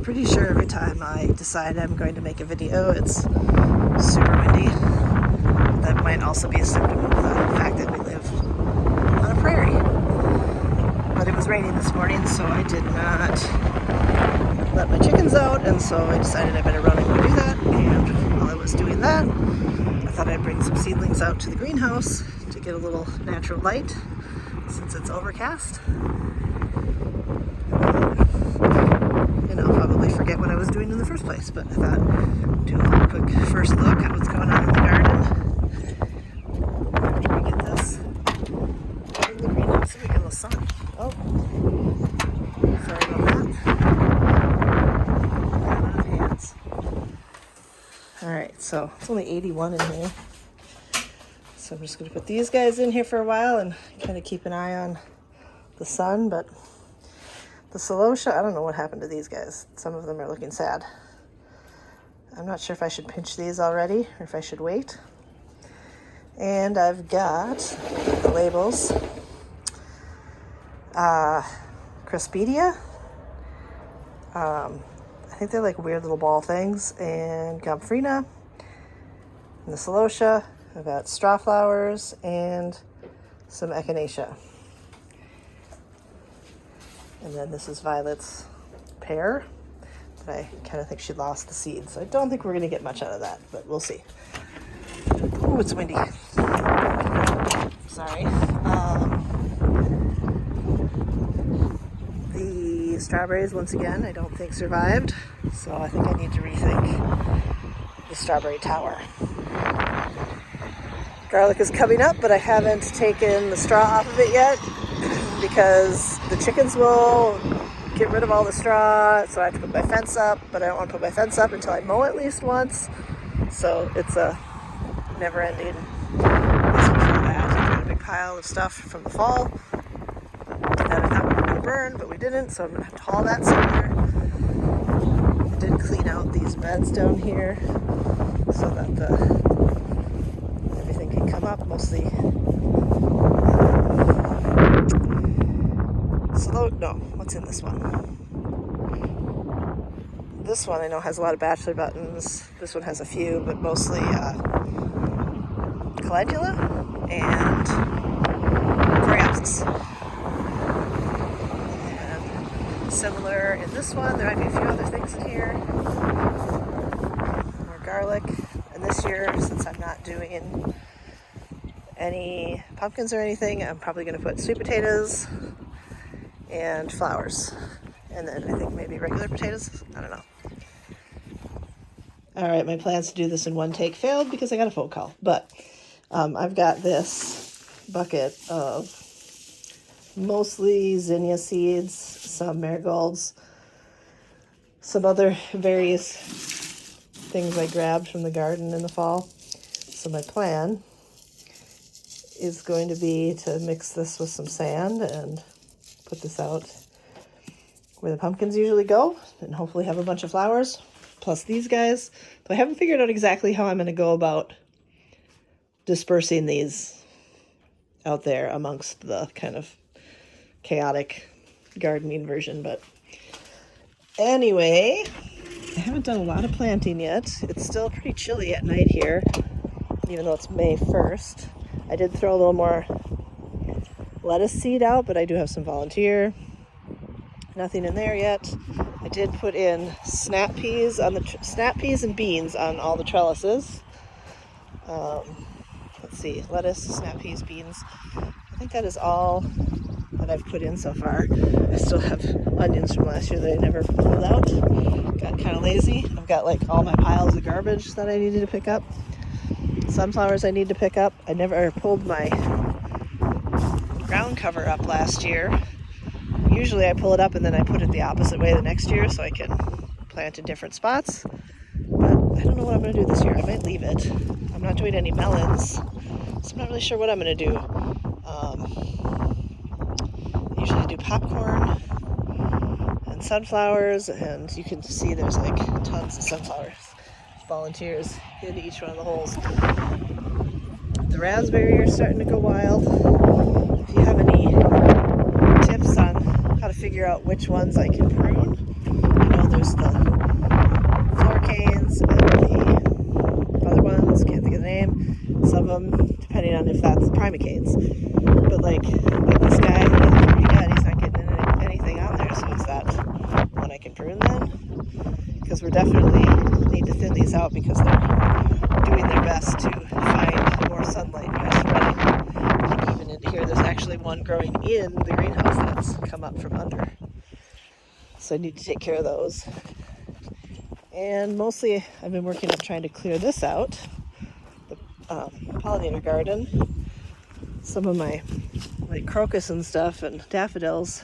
pretty sure every time I decide I'm going to make a video, it's super windy. That might also be a symptom of the fact that we live on a prairie. But it was raining this morning, so I did not let my chickens out, and so I decided I better run and go do that. And while I was doing that, I thought I'd bring some seedlings out to the greenhouse to get a little natural light since it's overcast. And I'll probably forget what I was doing in the first place, but I thought do a quick first look at what's going on in the garden. After we get this in the greenhouse so we get a little sun. Oh, sorry about that. Out of hands. Alright, so it's only 81 in here. So I'm just going to put these guys in here for a while and kind of keep an eye on the sun, but the celosia, I don't know what happened to these guys. Some of them are looking sad. I'm not sure if I should pinch these already or if I should wait. And I've got the labels. Craspedia. I think they're like weird little ball things. And Gomphrena. And the celosia. I've got straw flowers and some echinacea. And then this is Violet's pear, but I kind of think she lost the seed, so I don't think we're going to get much out of that, but we'll see. Ooh, it's windy. Sorry. The strawberries, once again, I don't think survived, so I think I need to rethink the strawberry tower. Garlic is coming up, but I haven't taken the straw off of it yet because the chickens will get rid of all the straw, so I have to put my fence up, but I don't want to put my fence up until I mow at least once, so it's a never-ending. I got a big pile of stuff from the fall that I thought we were going to burn, but we didn't, so I'm going to have to haul that somewhere. I did clean out these beds down here so that everything can come up, mostly what's in this one? This one I know has a lot of bachelor buttons. This one has a few, but mostly calendula and coreopsis. And similar in this one, there might be a few other things in here. More garlic. And this year, since I'm not doing any pumpkins or anything, I'm probably going to put sweet potatoes and flowers, and then I think maybe regular potatoes. I don't know. All right, my plans to do this in one take failed because I got a phone call, but I've got this bucket of mostly zinnia seeds, some marigolds, some other various things I grabbed from the garden in the fall. So my plan is going to be to mix this with some sand and put this out where the pumpkins usually go and hopefully have a bunch of flowers plus these guys. But I haven't figured out exactly how I'm going to go about dispersing these out there amongst the kind of chaotic gardening version. But anyway, I haven't done a lot of planting yet. It's still pretty chilly at night here, even though it's May 1st. I did throw a little more lettuce seed out, but I do have some volunteer. Nothing in there yet. I did put in snap peas on the snap peas and beans on all the trellises. Let's see, lettuce, snap peas, beans. I think that is all that I've put in so far. I still have onions from last year that I never pulled out. Got kind of lazy. I've got like all my piles of garbage that I needed to pick up. Sunflowers I need to pick up. I never pulled my ground cover up last year. Usually I pull it up and then I put it the opposite way the next year so I can plant in different spots. But I don't know what I'm going to do this year. I might leave it. I'm not doing any melons, so I'm not really sure what I'm going to do. I usually do popcorn and sunflowers, and you can see there's like tons of sunflowers. Volunteers in each one of the holes. The raspberry are starting to go wild. If you have any tips on how to figure out which ones I can prune, I know there's the primicades. But like this guy, he's pretty good. He's not getting anything on there, so is that one I can prune then? Because we're definitely need to thin these out because they're doing their best to find more sunlight by spreading. Like even into here, there's actually one growing in the greenhouse that's come up from under. So I need to take care of those. And mostly I've been working on trying to clear this out, the pollinator garden. Some of my like crocus and stuff and daffodils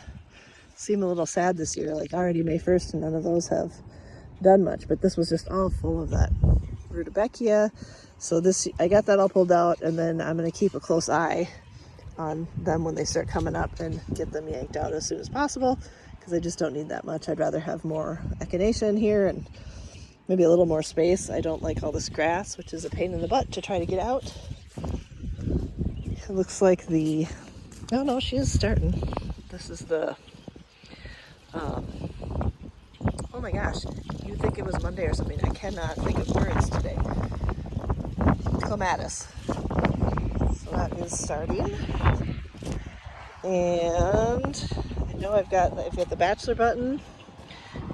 seem a little sad this year, like already May 1st and none of those have done much, but this was just all full of that rudbeckia. So this, I got that all pulled out, and then I'm going to keep a close eye on them when they start coming up and get them yanked out as soon as possible, because I just don't need that much. I'd rather have more echinacea in here and maybe a little more space. I don't like all this grass, which is a pain in the butt to try to get out. It looks like the, oh no, she is starting. This is the, oh my gosh, you'd think it was Monday or something. I cannot think of words today. Clematis. So that is starting. And I know I've got the bachelor button,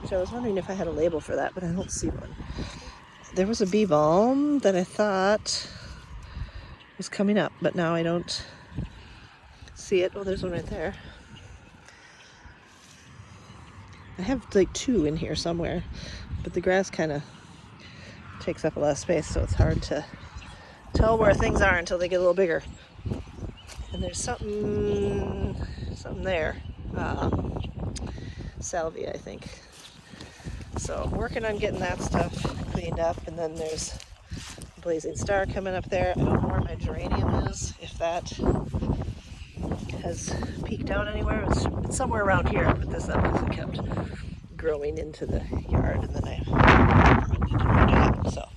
which I was wondering if I had a label for that, but I don't see one. There was a bee balm that I thought was coming up, but now I don't see it. Oh, there's one right there. I have like two in here somewhere, but the grass kind of takes up a lot of space, so it's hard to tell where things are until they get a little bigger. And there's something there. Salvia, I think. So I'm working on getting that stuff cleaned up, and then there's a blazing star coming up there. I don't know where my geranium is, if that has peeked out anywhere. It's somewhere around here. I put this up because it kept growing into the yard, and then I need to root it up.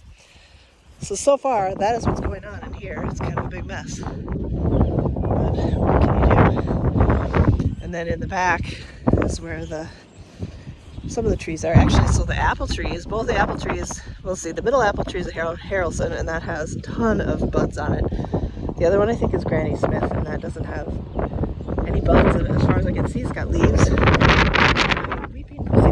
So far, that is what's going on in here. It's kind of a big mess. But what can you do? And then in the back is where some of the trees are actually. So the apple trees, both the apple trees, we'll see, the middle apple tree is a Harrelson, and that has a ton of buds on it. The other one I think is Granny Smith, and that doesn't have any buds, and as far as I can see, it's got leaves. Weeping Pussy,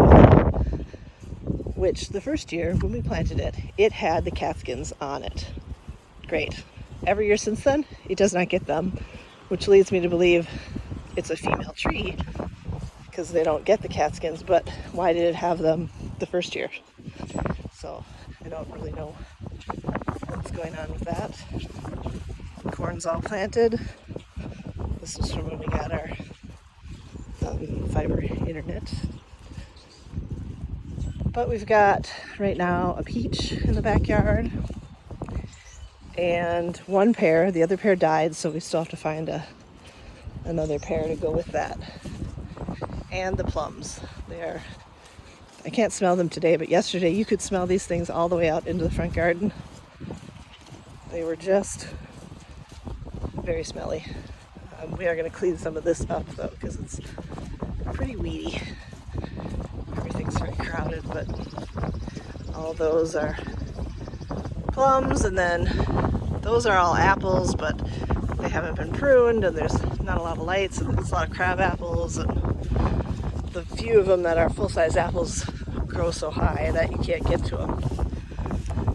which the first year when we planted it, it had the catkins on it. Great. Every year since then, it does not get them, which leads me to believe it's a female tree because they don't get the catkins, but why did it have them the first year? So I don't really know what's going on with that. Corn's all planted. This was from when we got our fiber internet. But we've got right now a peach in the backyard and one pear. The other pear died, so we still have to find another pear to go with that. And the plums. I can't smell them today, but yesterday you could smell these things all the way out into the front garden. They were just very smelly. We are going to clean some of this up though, because it's pretty weedy. Everything's very crowded, but all those are plums, and then those are all apples, but they haven't been pruned, and there's not a lot of light, so there's a lot of crab apples, and the few of them that are full-size apples grow so high that you can't get to them.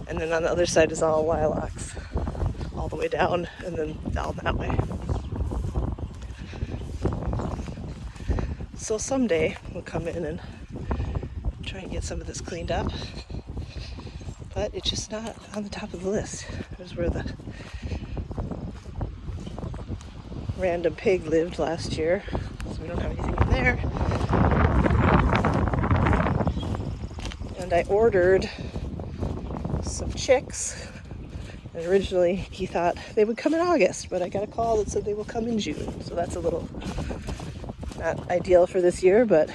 And then on the other side is all lilacs, all the way down, and then down that way. So someday we'll come in and try and get some of this cleaned up, but it's just not on the top of the list. There's where the random pig lived last year, so we don't have anything in there. And I ordered some chicks, and originally he thought they would come in August, but I got a call that said they will come in June, so that's a little not ideal for this year, but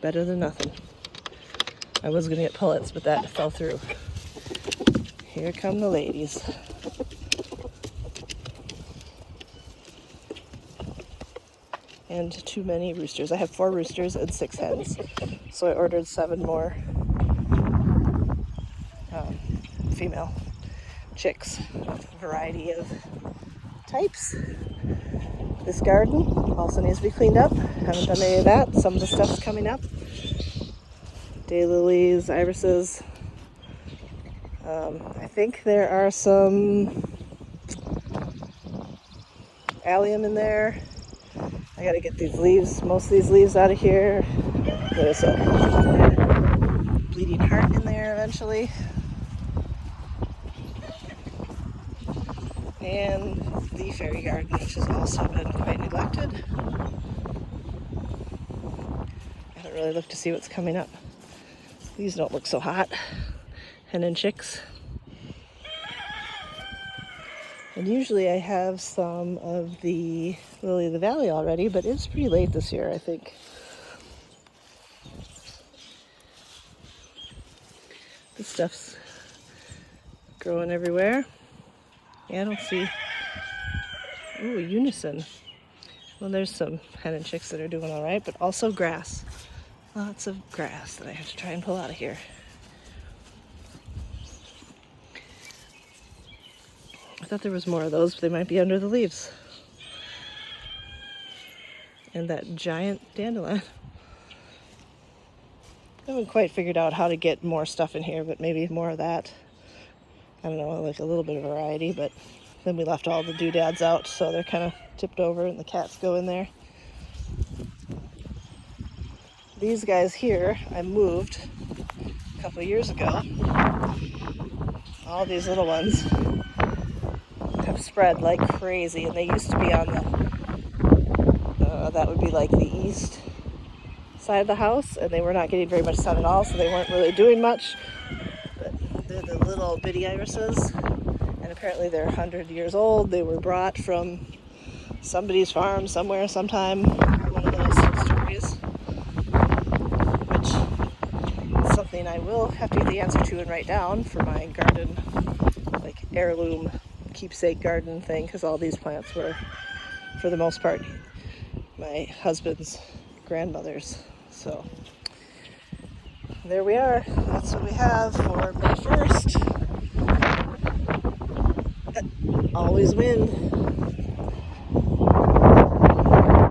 better than nothing. I was going to get pullets, but that fell through. Here come the ladies. And too many roosters. I have 4 roosters and 6 hens. So I ordered 7 more female chicks, a variety of types. This garden also needs to be cleaned up. Haven't done any of that. Some of the stuff's coming up. Daylilies, irises. I think there are some allium in there. I gotta get these leaves, most of these leaves out of here. There's a bleeding heart in there eventually. And the fairy garden, which has also been quite neglected. I haven't really looked to see what's coming up. These don't look so hot. Hen and chicks. And usually I have some of the lily of the valley already, but it's pretty late this year, I think. This stuff's growing everywhere. Yeah, I don't see. Ooh, unison. Well, there's some hen and chicks that are doing all right, but also grass. Lots of grass that I have to try and pull out of here. I thought there was more of those, but they might be under the leaves. And that giant dandelion. I haven't quite figured out how to get more stuff in here, but maybe more of that. I don't know, like a little bit of variety, but then we left all the doodads out, so they're kind of tipped over and the cats go in there. These guys here, I moved a couple of years ago. All these little ones have spread like crazy, and they used to be on the, that would be like the east side of the house, and they were not getting very much sun at all, so they weren't really doing much. But they're the little bitty irises, and apparently they're 100 years old. They were brought from somebody's farm somewhere sometime, one of those stories, which is something I will have to get the answer to and write down for my garden, like heirloom keepsake garden thing, because all these plants were, for the most part, my husband's grandmother's. So there we are. That's what we have for May 1st. Always wind.